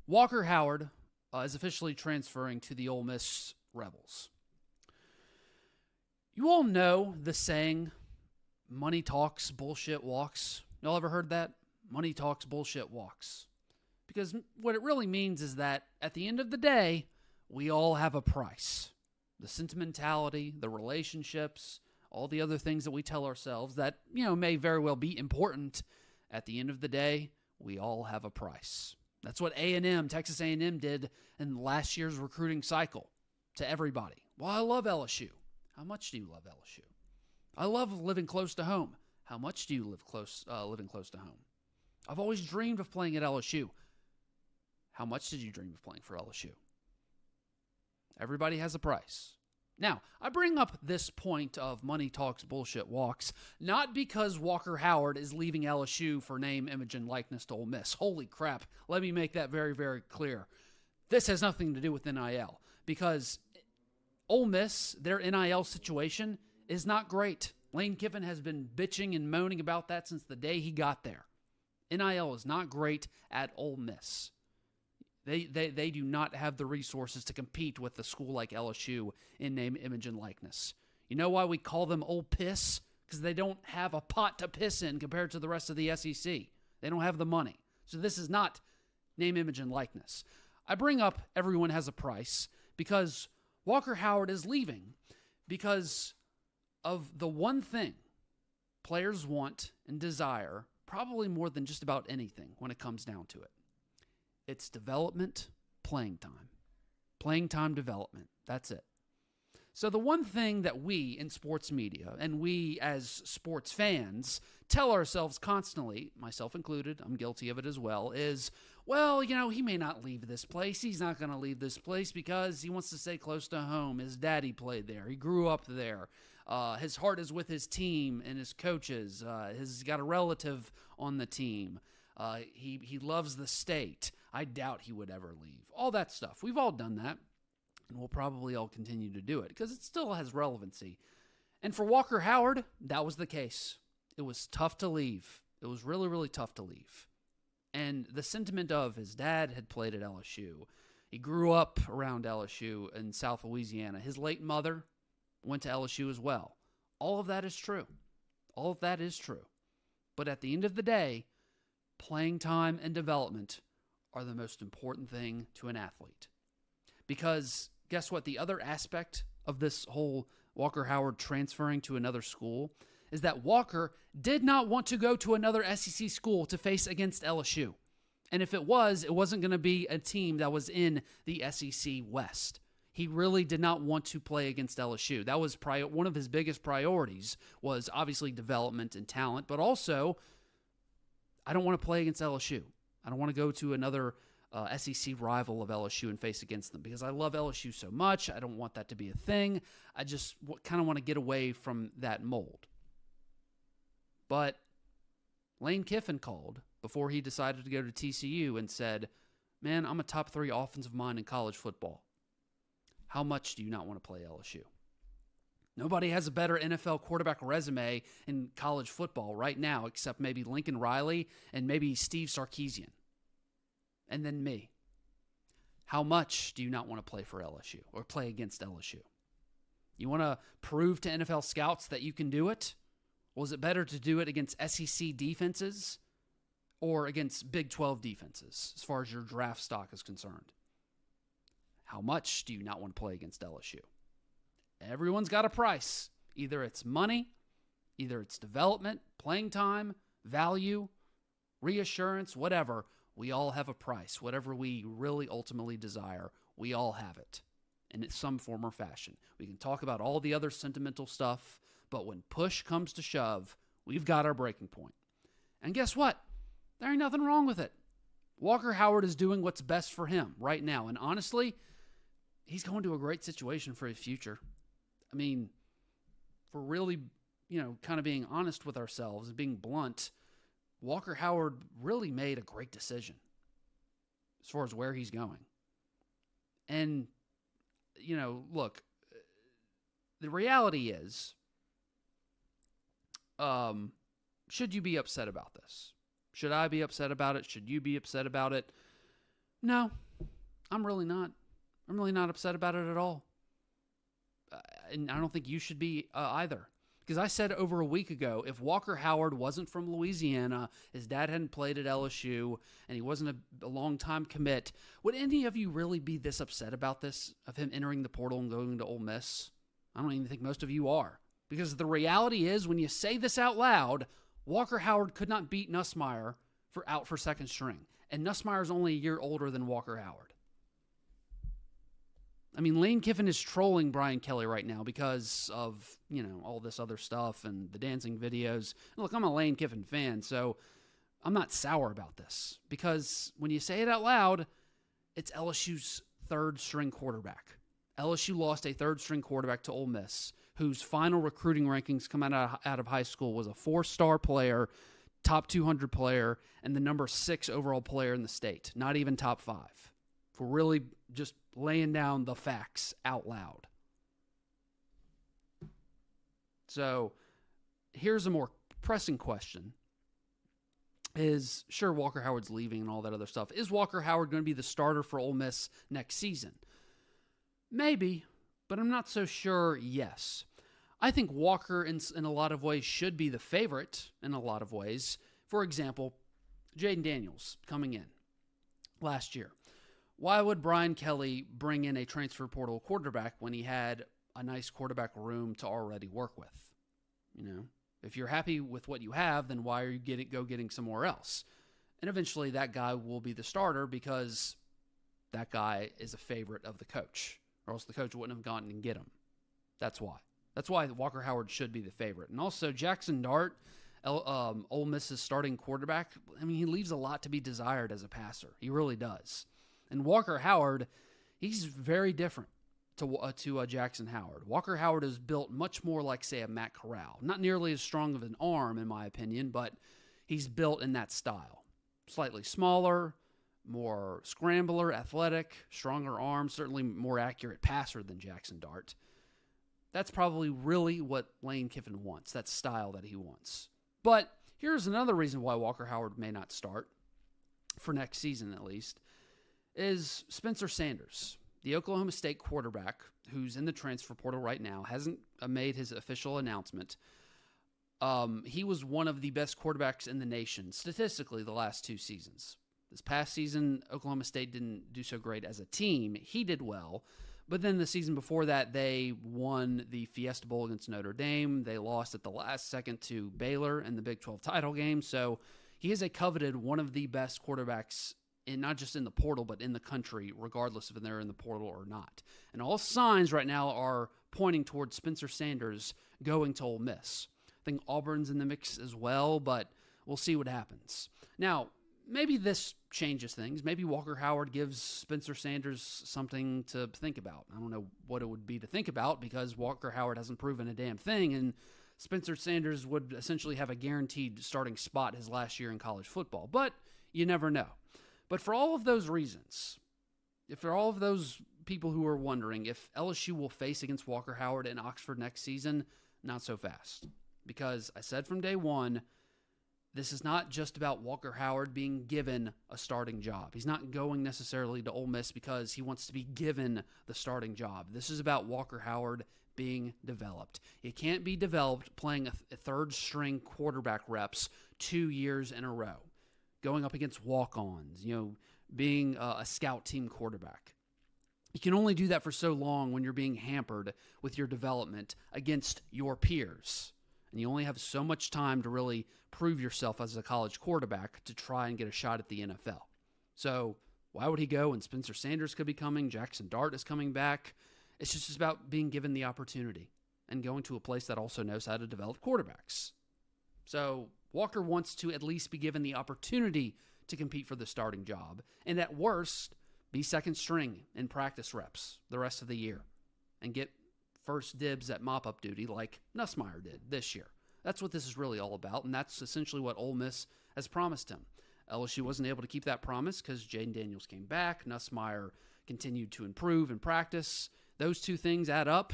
Walker Howard is officially transferring to the Ole Miss Rebels. You all know the saying, money talks, bullshit walks. Y'all ever heard that? Money talks, bullshit walks. Because what it really means is that at the end of the day, we all have a price. The sentimentality, the relationships, all the other things that we tell ourselves that, may very well be important. At the end of the day, we all have a price. That's what Texas A&M did in last year's recruiting cycle to everybody. Well, I love LSU. How much do you love LSU? I love living close to home. How much do you living close to home? I've always dreamed of playing at LSU. How much did you dream of playing for LSU? Everybody has a price. Now, I bring up this point of money talks, bullshit walks, not because Walker Howard is leaving LSU for name, image, and likeness to Ole Miss. Holy crap. Let me make that very, very clear. This has nothing to do with NIL because Ole Miss, their NIL situation is not great. Lane Kiffin has been bitching and moaning about that since the day he got there. NIL is not great at Ole Miss. They do not have the resources to compete with a school like LSU in name, image, and likeness. You know why we call them Old Piss? Because they don't have a pot to piss in compared to the rest of the SEC. They don't have the money. So this is not name, image, and likeness. I bring up everyone has a price because Walker Howard is leaving because of the one thing players want and desire, probably more than just about anything when it comes down to it. It's development, playing time. Playing time development. That's it. So the one thing that we in sports media and we as sports fans tell ourselves constantly, myself included, I'm guilty of it as well, is, well, he may not leave this place. He's not going to leave this place because he wants to stay close to home. His daddy played there. He grew up there. His heart is with his team and his coaches. He's got a relative on the team. He loves the state. I doubt he would ever leave. All that stuff. We've all done that, and we'll probably all continue to do it because it still has relevancy. And for Walker Howard, that was the case. It was tough to leave. It was really, really tough to leave. And the sentiment of his dad had played at LSU. He grew up around LSU in South Louisiana. His late mother went to LSU as well. All of that is true. All of that is true. But at the end of the day, playing time and development are the most important thing to an athlete. Because guess what? The other aspect of this whole Walker Howard transferring to another school is that Walker did not want to go to another SEC school to face against LSU. And if it wasn't going to be a team that was in the SEC West. He really did not want to play against LSU. That was one of his biggest priorities was obviously development and talent, but also I don't want to play against LSU. I don't want to go to another SEC rival of LSU and face against them because I love LSU so much. I don't want that to be a thing. I just kind of want to get away from that mold. But Lane Kiffin called before he decided to go to TCU and said, man, I'm a top 3 offensive mind in college football. How much do you not want to play LSU? Nobody has a better NFL quarterback resume in college football right now except maybe Lincoln Riley and maybe Steve Sarkisian. And then me. How much do you not want to play for LSU or play against LSU? You want to prove to NFL scouts that you can do it? Well, is it better to do it against SEC defenses or against Big 12 defenses as far as your draft stock is concerned? How much do you not want to play against LSU? Everyone's got a price. Either it's money, either it's development, playing time, value, reassurance, whatever. We all have a price. Whatever we really ultimately desire, we all have it in some form or fashion. We can talk about all the other sentimental stuff, but when push comes to shove, we've got our breaking point. And guess what? There ain't nothing wrong with it. Walker Howard is doing what's best for him right now. And honestly, he's going to a great situation for his future. I mean, for really, kind of being honest with ourselves and being blunt, Walker Howard really made a great decision as far as where he's going. And, look, the reality is, should you be upset about this? Should I be upset about it? Should you be upset about it? No, I'm really not. I'm really not upset about it at all. And I don't think you should be either. Because I said over a week ago, if Walker Howard wasn't from Louisiana, his dad hadn't played at LSU, and he wasn't a long-time commit, would any of you really be this upset about this, of him entering the portal and going to Ole Miss? I don't even think most of you are. Because the reality is, when you say this out loud, Walker Howard could not beat Nussmeier out for second string. And Nussmeier's only a year older than Walker Howard. I mean, Lane Kiffin is trolling Brian Kelly right now because of, all this other stuff and the dancing videos. And look, I'm a Lane Kiffin fan, so I'm not sour about this. Because when you say it out loud, it's LSU's third-string quarterback. LSU lost a third-string quarterback to Ole Miss, whose final recruiting rankings come out of high school was a 4-star player, top 200 player, and the number 6 overall player in the state. Not even top 5. If we're really just laying down the facts out loud. So here's a more pressing question. Is, sure, Walker Howard's leaving and all that other stuff. Is Walker Howard going to be the starter for Ole Miss next season? Maybe, but I'm not so sure yes. I think Walker, in a lot of ways, should be the favorite in a lot of ways. For example, Jaden Daniels coming in last year. Why would Brian Kelly bring in a transfer portal quarterback when he had a nice quarterback room to already work with? If you're happy with what you have, then why are you getting somewhere else? And eventually that guy will be the starter because that guy is a favorite of the coach, or else the coach wouldn't have gone and get him. That's why. That's why Walker Howard should be the favorite. And also Jackson Dart, Ole Miss's starting quarterback, he leaves a lot to be desired as a passer. He really does. And Walker Howard, he's very different to Jackson Howard. Walker Howard is built much more like, say, a Matt Corral. Not nearly as strong of an arm, in my opinion, but he's built in that style. Slightly smaller, more scrambler, athletic, stronger arm, certainly more accurate passer than Jackson Dart. That's probably really what Lane Kiffin wants, that style that he wants. But here's another reason why Walker Howard may not start, for next season at least, is Spencer Sanders, the Oklahoma State quarterback who's in the transfer portal right now, hasn't made his official announcement. He was one of the best quarterbacks in the nation, statistically, the last 2 seasons. This past season, Oklahoma State didn't do so great as a team. He did well, but then the season before that, they won the Fiesta Bowl against Notre Dame. They lost at the last second to Baylor in the Big 12 title game, so he is a coveted one of the best quarterbacks not just in the portal, but in the country, regardless if they're in the portal or not. And all signs right now are pointing towards Spencer Sanders going to Ole Miss. I think Auburn's in the mix as well, but we'll see what happens. Now, maybe this changes things. Maybe Walker Howard gives Spencer Sanders something to think about. I don't know what it would be to think about because Walker Howard hasn't proven a damn thing, and Spencer Sanders would essentially have a guaranteed starting spot his last year in college football. But you never know. But for all of those reasons, if for all of those people who are wondering if LSU will face against Walker Howard in Oxford next season, not so fast. Because I said from day one, this is not just about Walker Howard being given a starting job. He's not going necessarily to Ole Miss because he wants to be given the starting job. This is about Walker Howard being developed. He can't be developed playing a third-string quarterback reps 2 years in a row. Going up against walk-ons, being a scout team quarterback. You can only do that for so long when you're being hampered with your development against your peers. And you only have so much time to really prove yourself as a college quarterback to try and get a shot at the NFL. So why would he go? And Spencer Sanders could be coming. Jackson Dart is coming back. It's just about being given the opportunity and going to a place that also knows how to develop quarterbacks. So Walker wants to at least be given the opportunity to compete for the starting job, and at worst, be second string in practice reps the rest of the year and get first dibs at mop-up duty like Nussmeier did this year. That's what this is really all about, and that's essentially what Ole Miss has promised him. LSU wasn't able to keep that promise because Jaden Daniels came back. Nussmeier continued to improve in practice. Those two things add up,